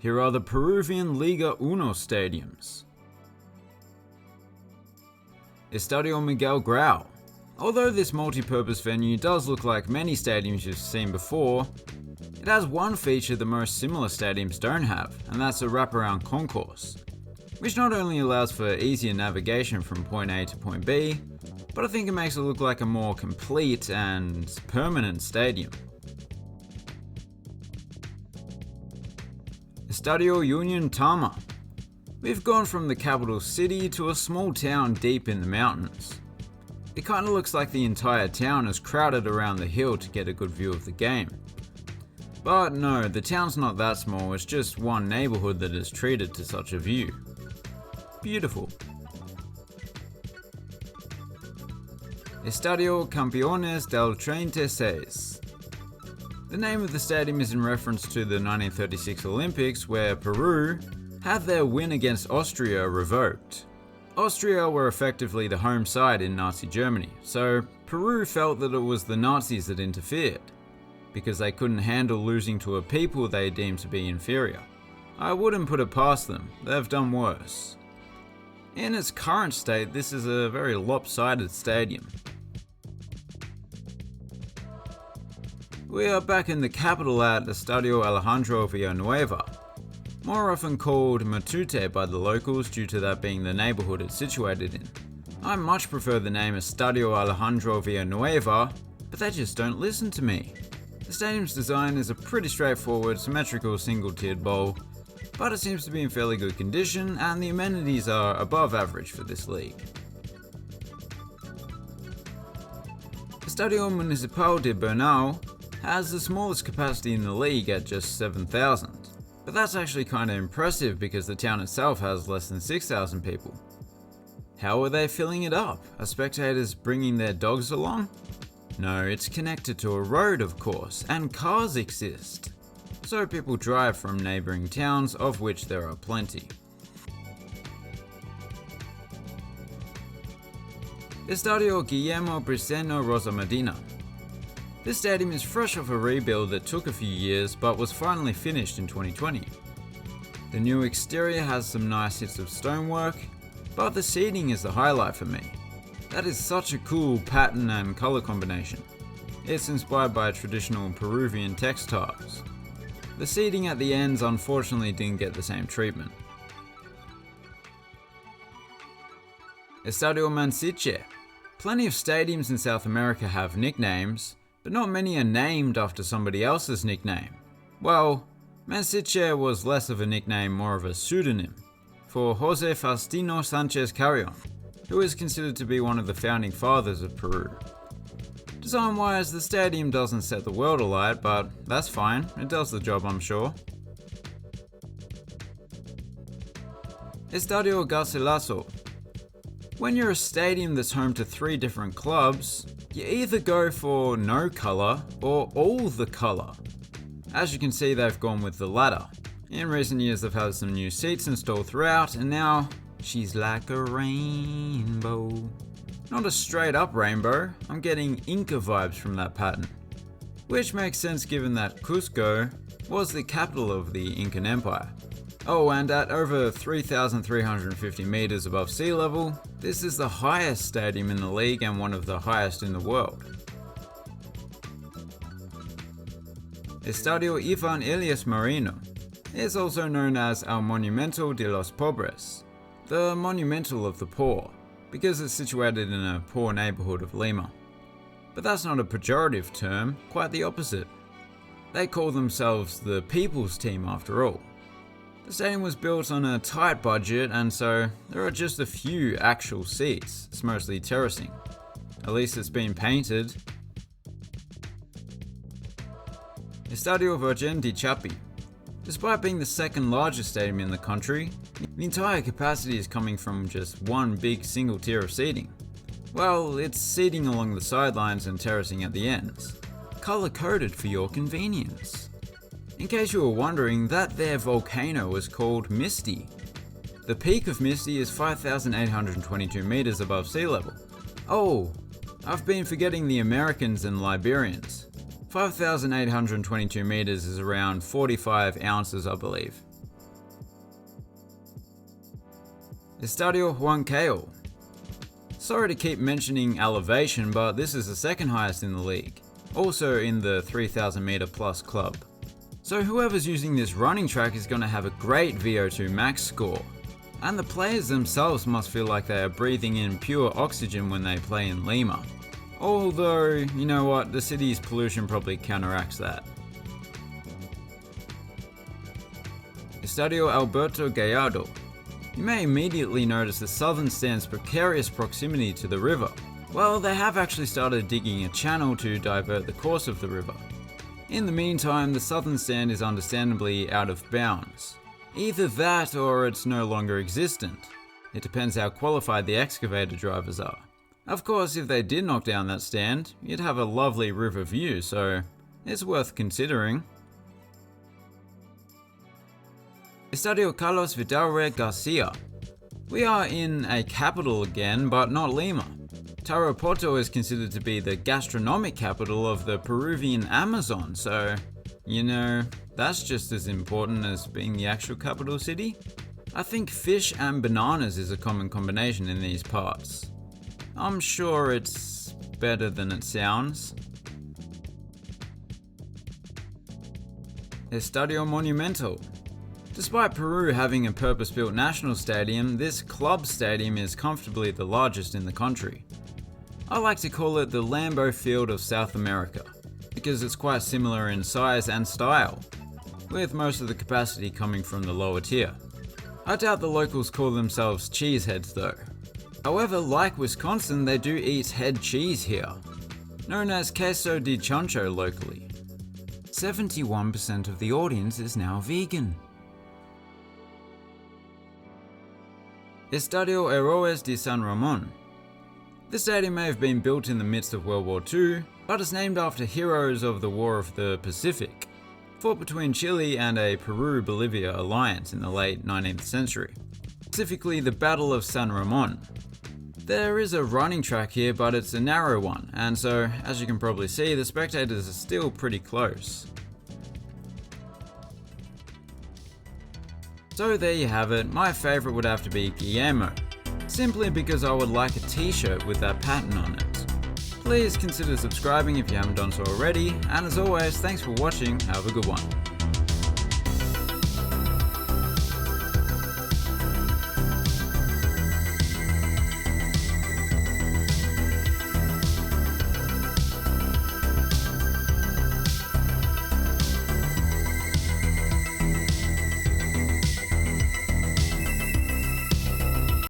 Here are the Peruvian Liga Uno stadiums. Estadio Miguel Grau. Although this multi-purpose venue does look like many stadiums you've seen before, it has one feature that most similar stadiums don't have, and that's a wraparound concourse, which not only allows for easier navigation from point A to point B, but I think it makes it look like a more complete and permanent stadium. Estadio Union Tama. We've gone from the capital city to a small town deep in the mountains. It kinda looks like the entire town is crowded around the hill to get a good view of the game. But no, the town's not that small, it's just one neighborhood that is treated to such a view. Beautiful. Estadio Cambiones del 36. The name of the stadium is in reference to the 1936 Olympics, where Peru had their win against Austria revoked. Austria were effectively the home side in Nazi Germany, so Peru felt that it was the Nazis that interfered, because they couldn't handle losing to a people they deemed to be inferior. I wouldn't put it past them, they've done worse. In its current state, this is a very lopsided stadium. We are back in the capital at Estadio Alejandro Villanueva, more often called Matute by the locals due to that being the neighborhood it's situated in. I much prefer the name Estadio Alejandro Villanueva, but they just don't listen to me. The stadium's design is a pretty straightforward, symmetrical single-tiered bowl, but it seems to be in fairly good condition and the amenities are above average for this league. Estadio Municipal de Bernal has the smallest capacity in the league at just 7,000, but that's actually kinda impressive because the town itself has less than 6,000 people. How are they filling it up? Are spectators bringing their dogs along? No, it's connected to a road of course, and cars exist. So people drive from neighbouring towns, of which there are plenty. Estadio Guillermo Briseno Rosa Medina. This stadium is fresh off a rebuild that took a few years but was finally finished in 2020. The new exterior has some nice hits of stonework, but the seating is the highlight for me. That is such a cool pattern and colour combination. It's inspired by traditional Peruvian textiles. The seating at the ends unfortunately didn't get the same treatment. Estadio Man City. Plenty of stadiums in South America have nicknames, but not many are named after somebody else's nickname. Well, Man City was less of a nickname, more of a pseudonym, for Jose Faustino Sanchez Carrion, who is considered to be one of the founding fathers of Peru. Design-wise, the stadium doesn't set the world alight, but that's fine, it does the job I'm sure. Estadio Garcilaso. When you're a stadium that's home to 3 different clubs, you either go for no colour or all the colour. As you can see, they've gone with the latter. In recent years they've had some new seats installed throughout, and now she's like a rainbow. Not a straight up rainbow, I'm getting Inca vibes from that pattern. Which makes sense given that Cusco was the capital of the Incan Empire. Oh, and at over 3,350 meters above sea level, this is the highest stadium in the league and one of the highest in the world. Estadio Ivan Elias Moreno is also known as El Monumental de los Pobres, the monumental of the poor, because it's situated in a poor neighborhood of Lima. But that's not a pejorative term, quite the opposite. They call themselves the people's team after all. The stadium was built on a tight budget, and so there are just a few actual seats. It's mostly terracing. At least it's been painted. Estadio Virgen de Chappie. Despite being the second largest stadium in the country, the entire capacity is coming from just one big single tier of seating. Well, it's seating along the sidelines and terracing at the ends. Color coded for your convenience. In case you were wondering, that there volcano is called Misty. The peak of Misty is 5,822 meters above sea level. Oh, I've been forgetting the Americans and Liberians. 5,822 meters is around 45 ounces, I believe. Estadio Huancayo. Sorry to keep mentioning elevation, but this is the second highest in the league, also in the 3,000 meter plus club. So whoever's using this running track is going to have a great VO2 max score. And the players themselves must feel like they are breathing in pure oxygen when they play in Lima. Although, you know what, the city's pollution probably counteracts that. Estadio Alberto Gallardo. You may immediately notice the southern stand's precarious proximity to the river. Well, they have actually started digging a channel to divert the course of the river. In the meantime, the southern stand is understandably out of bounds. Either that or it's no longer existent. It depends how qualified the excavator drivers are. Of course, if they did knock down that stand, you'd have a lovely river view, so it's worth considering. Estadio Carlos Vidaurre Garcia. We are in a capital again, but not Lima. Tarapoto is considered to be the gastronomic capital of the Peruvian Amazon, so, you know, that's just as important as being the actual capital city. I think fish and bananas is a common combination in these parts. I'm sure it's better than it sounds. Estadio Monumental. Despite Peru having a purpose-built national stadium, this club stadium is comfortably the largest in the country. I like to call it the Lambeau Field of South America, because it's quite similar in size and style, with most of the capacity coming from the lower tier. I doubt the locals call themselves cheeseheads though. However, like Wisconsin, they do eat head cheese here, known as queso de chancho locally. 71% of the audience is now vegan. Estadio Héroes de San Ramon. The stadium may have been built in the midst of World War II, but it's named after heroes of the War of the Pacific, fought between Chile and a Peru-Bolivia alliance in the late 19th century, specifically the Battle of San Ramon. There is a running track here, but it's a narrow one, and so, as you can probably see, the spectators are still pretty close. So there you have it. My favourite would have to be Guillermo, simply because I would like a t-shirt with that pattern on it. Please consider subscribing if you haven't done so already, and as always, thanks for watching, have a good one.